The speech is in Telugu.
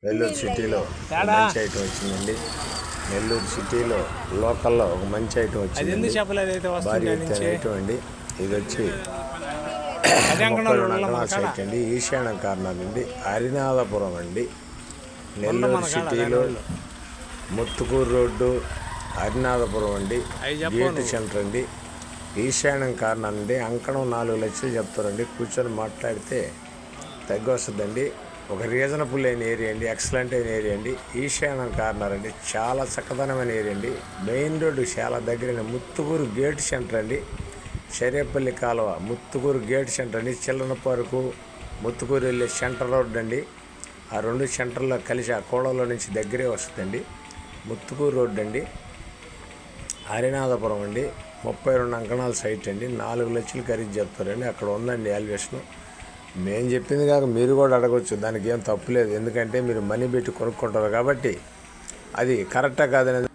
నెల్లూరు సిటీలో ఒక మంచి ఐటమ్ వచ్చిందండి. నెల్లూరు సిటీలో లోకల్లో ఒక మంచి ఐటమ్ వచ్చింది. భారీ ఎత్తైన ఐటమ్ అండి. ఇది వచ్చి 32 అంకణాల సైట్ అండి. ఈశాన్య కార్నర్ అండి. హరినాథపురం అండి. నెల్లూరు సిటీలో ముత్తుకూరు రోడ్డు హరినాథపురం అండి. గేట్ సెంటర్ అండి. ఈశాన్యం కార్నర్ అండి. అంకణం 4 లక్షలు చెప్తారండి. కూర్చొని మాట్లాడితే తగ్గి వస్తుందండి. ఒక రీజనబుల్ అయిన ఏరియా అండి. ఎక్సలెంట్ అయిన ఏరియా అండి. ఈశాన్యం కార్నర్ అండి. చాలా చక్కదనమైన ఏరియా అండి. మెయిన్ రోడ్డు చాలా దగ్గర ముత్తుకూరు గేట్ సెంటర్ అండి. శరేపల్లి కాలువ ముత్తుకూరు గేట్ సెంటర్ అండి. చిల్లన పార్కు ముత్తుకూరు వెళ్ళే సెంటర్ రోడ్ అండి. ఆ 2 సెంటర్లో కలిసి ఆ కోడలో నుంచి దగ్గరే వస్తుందండి. ముత్తుకూరు రోడ్డు అండి. హరినాథపురం అండి. 32 అంకణాల సైట్ అండి. 4 లక్షలు ఖరీదు చెప్తారండి. అక్కడ ఉందండి వాల్యుయేషన్. మేము చెప్పింది కాక మీరు కూడా అడగవచ్చు. దానికి ఏం తప్పు లేదు. ఎందుకంటే మీరు మనీ పెట్టి కొనుక్కుంటారు కాబట్టి అది కరెక్టా కాదనేది